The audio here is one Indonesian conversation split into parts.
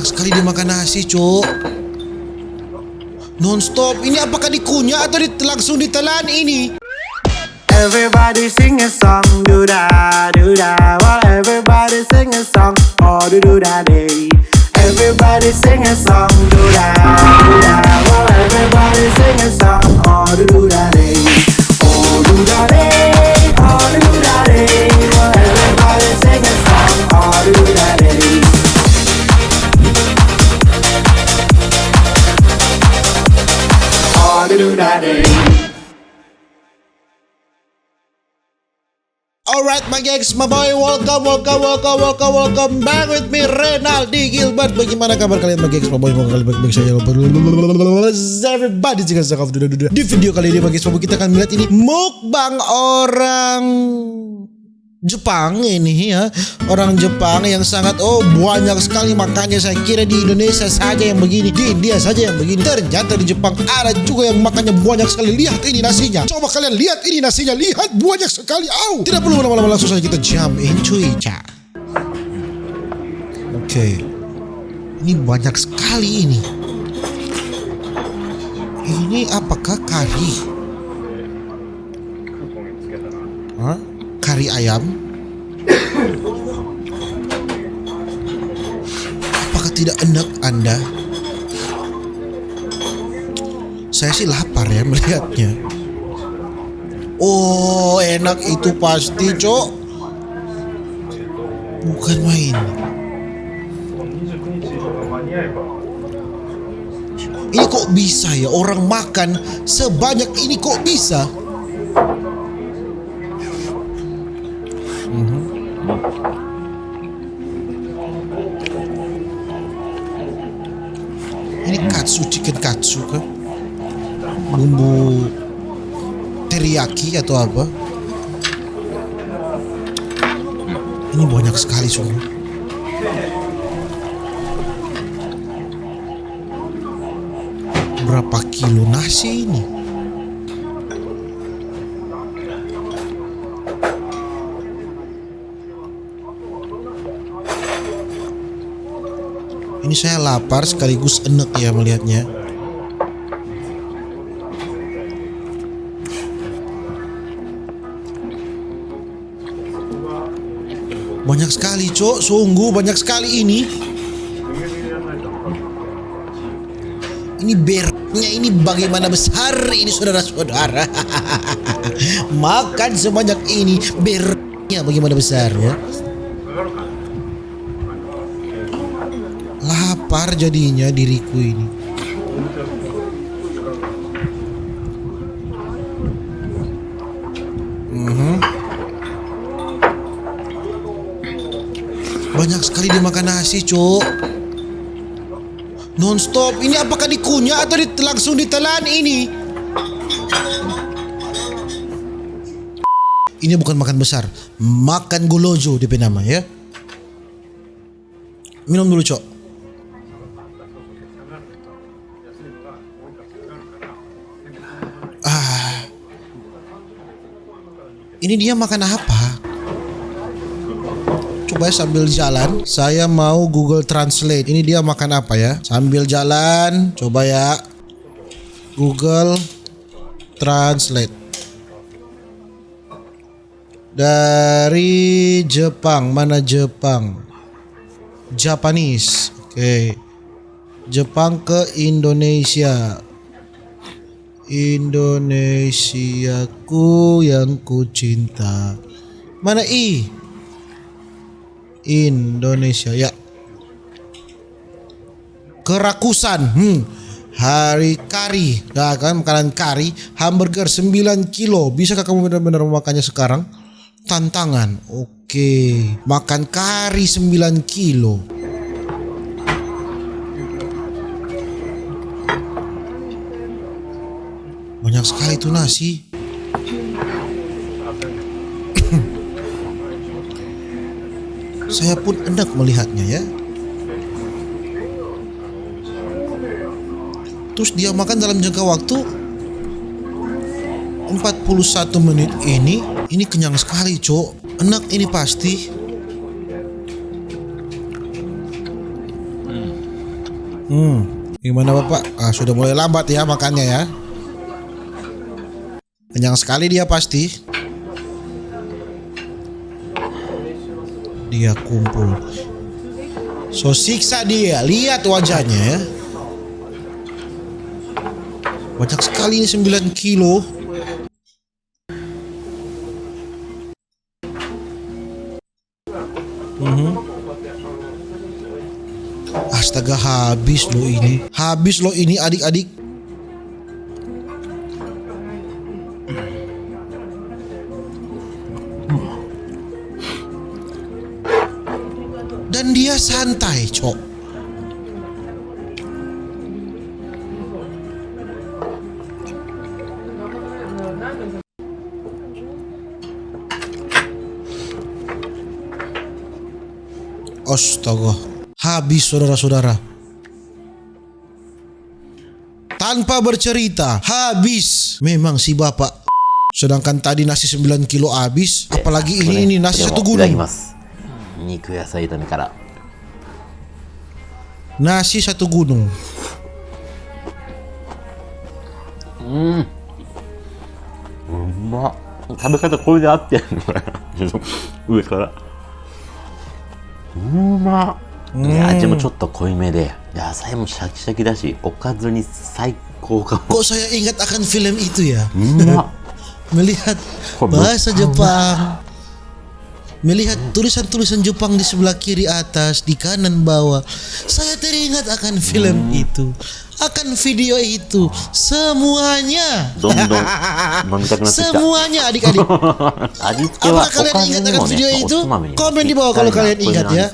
Banyak sekali dia makan nasi, Cuk. Non-stop. Ini apakah dikunyah atau langsung ditelan ini? Everybody sing a song, do da do da. Well, everybody sing a song, oh do da day. Everybody sing a song, do da do da. Well, everybody sing a song, oh do da day. Oh do da day, oh do da day. Well, everybody sing a song, oh do da day. Oh do da day. Alright my gengs, my boy, welcome back with me Renaldi Gilbert. Bagaimana kabar kalian my gengs, my boy? Semoga kalian baik-baik saja. Everybody jangan sakau duda. Di video kali ini my gengs, kita akan melihat ini mukbang orang Jepang ini ya. Orang Jepang yang sangat banyak sekali makannya. Saya kira di Indonesia saja yang begini, di India saja yang begini. Ternyata di Jepang ada juga yang makannya banyak sekali. Lihat ini nasinya. Coba kalian lihat ini nasinya. Lihat banyak sekali. Tidak perlu lama-lama, langsung saja kita jump into it. Oke. Ini banyak sekali ini. Ini apakah kari? Hah? Kari ayam? Apakah tidak enak Anda? Saya sih lapar ya melihatnya. Oh, enak itu pasti, Cok. Bukan main. Ini kok bisa ya orang makan sebanyak ini, kok bisa? Ini katsu, chicken katsu kan? Bumbu teriyaki atau apa? Ini banyak sekali semua. Berapa kilo nasi ini? Ini saya lapar sekaligus enek ya melihatnya. Banyak sekali, Cok. Sungguh banyak sekali ini. Ini beratnya ini bagaimana besar ini, saudara-saudara. Makan sebanyak ini, beratnya bagaimana besar ya. Lapar jadinya diriku ini. Banyak sekali dia makan nasi, Cuk. Non-stop. Ini apakah dikunyah atau langsung ditelan ini? Ini bukan makan besar, makan golojo DP nama ya. Minum dulu, Cok. Ini dia makan apa? Coba sambil jalan, saya mau Google Translate. Ini dia makan apa ya? Sambil jalan, coba ya. Google Translate. Dari Jepang, mana Jepang? Japanese. Oke. Jepang ke Indonesia. Indonesiaku yang ku cinta. Mana I? Indonesia ya. Kerakusan. Hari kari. Nah, kan makanan kari. Hamburger 9 kilo. Bisakah kamu benar-benar memakannya sekarang? Tantangan. Oke. Makan kari 9 kilo. Banyak sekali itu nasi. Saya pun enak melihatnya ya. Terus dia makan dalam jangka waktu 41 menit ini. Ini kenyang sekali, Cok. Enak ini pasti. Gimana Bapak? Sudah mulai lambat ya makannya ya. Kenyang sekali dia pasti. Dia kumpul. So siksa dia, lihat wajahnya ya. Banyak sekali ini 9 kilo. Astaga, habis loh ini. Habis loh ini adik-adik. Dan dia santai, cok. Astaga, habis saudara-saudara. Tanpa bercerita, habis. Memang si bapak. Sedangkan tadi nasi 9 kilo habis, apalagi ini nasi 1 gunung. Nasi 1 gunung. Ajaもちょっと濃いめで、野菜もシャキシャキだし、おかずに最高かも。 Kok saya ingat akan film itu ya? Melihat bahasa Jepang, melihat tulisan-tulisan Jepang di sebelah kiri atas, di kanan bawah, saya teringat akan film itu, akan video itu, semuanya. Semuanya adik-adik. Apakah kalian ingat akan video itu? Komen di bawah kalau kalian ingat ya.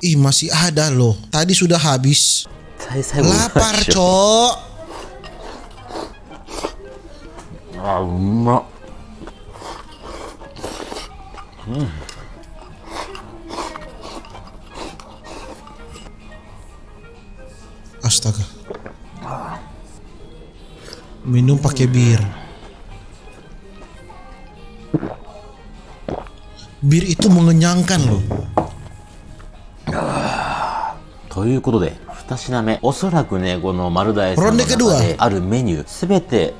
Ih, masih ada loh. Tadi sudah habis. Lapar, cok. Astaga. Minum pakai bir. Bir itu mengenyangkan loh. ということで、2品目、おそらくね、この丸大さんの中であるメニュー、すべて、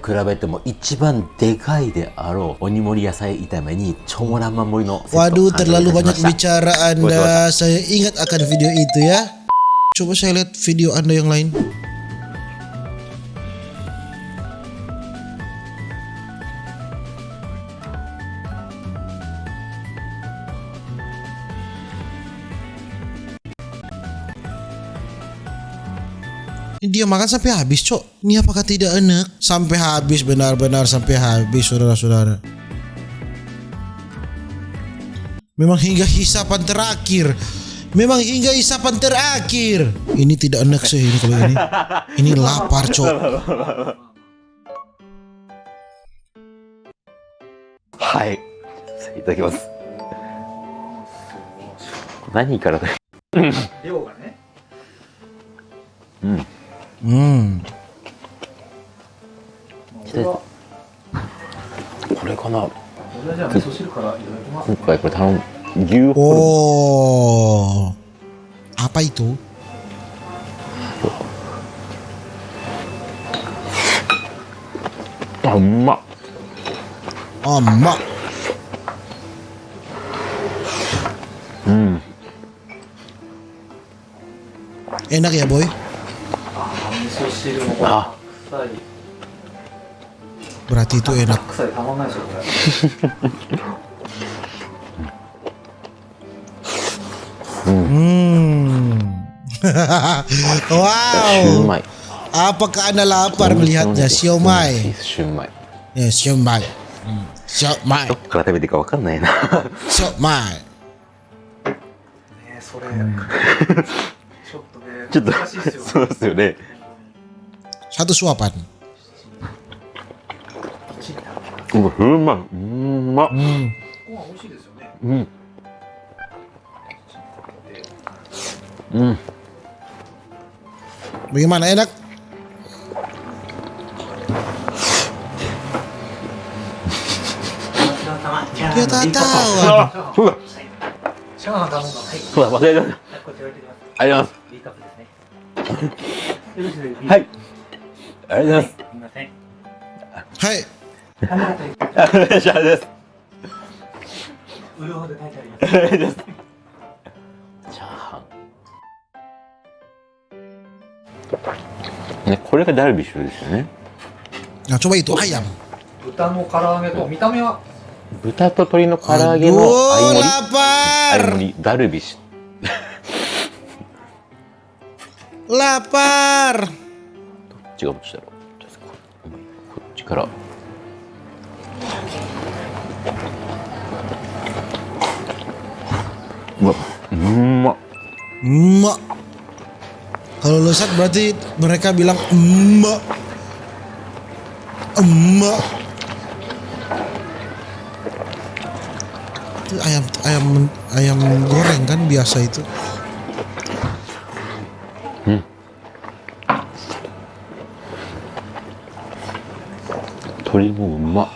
比べても一番でかいであろう鬼盛り野菜炒めにチョモランマ盛りのセット Waduh, 完成い terlalu たしま banyak した。 bicara Anda. Saya ingat akan video itu ya. Coba saya lihat video Anda yang lain. Ini dia makan sampai habis, cok. Ini apakah tidak enak? Sampai habis, benar-benar sampai habis, saudara-saudara. Memang hingga hisapan terakhir. Memang hingga hisapan terakhir. Ini tidak enak sih ini kalau ini. Ini lapar, cok. はい。いただきます。何からだよ。量がね。これかな。俺はじゃあ味噌汁からいただきます。今回これ頼む牛ホル Oh. Apa itu? あ、うまっ。 Oh, mak. Enak ya, boy? 味噌汁もこれあ、臭い Berarti itu enak. 臭いたまんないでしょこれ。 シュー Wow. マイ。 Apakah Anda lapar melihatnya? Siomay. シューマイ。 Ya, siomay. Siomay. どっから食べていいかわかんないな。 Siomay. ねそれ。ちょっとね。ちょっと難しいですよ。そうですよね。 Satu suapan. うまい。うまっ。ここは美味しいですよね。うん。うん。 Bagaimana, enak? Dia tak tahu. そうだ。シャワー頼んだ。はい。そうだ、忘れてた。こっち置いてきます。ありがとうござい B カップですね。よろしいですか。ます。はい。ありがとうございます。すみません。はい。ありがとう。お願いします。うるほど書いてあります。チャーハン。ね、これがダルビッシュですよね。Nah, coba itu ayam. 豚の唐揚げと見た目は豚と鶏の唐揚げの Aduh, 相盛 lapar. りダルビッシュ。 Lapar. どっちがどっちだろう。こっちから。うわ、うんまっ。 Emak. Kalau lezat berarti mereka bilang emak. Emak. Itu ayam goreng kan biasa itu. Tori mo emak.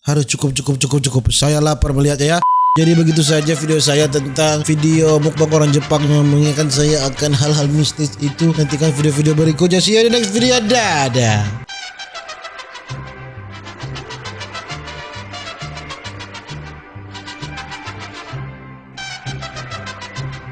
Aduh, cukup. Saya lapar melihatnya ya. Jadi begitu saja video saya tentang video mukbang orang Jepang yang mengingatkan saya akan hal-hal mistis itu. Nantikan video-video berikutnya. See you in the next video. Dadah.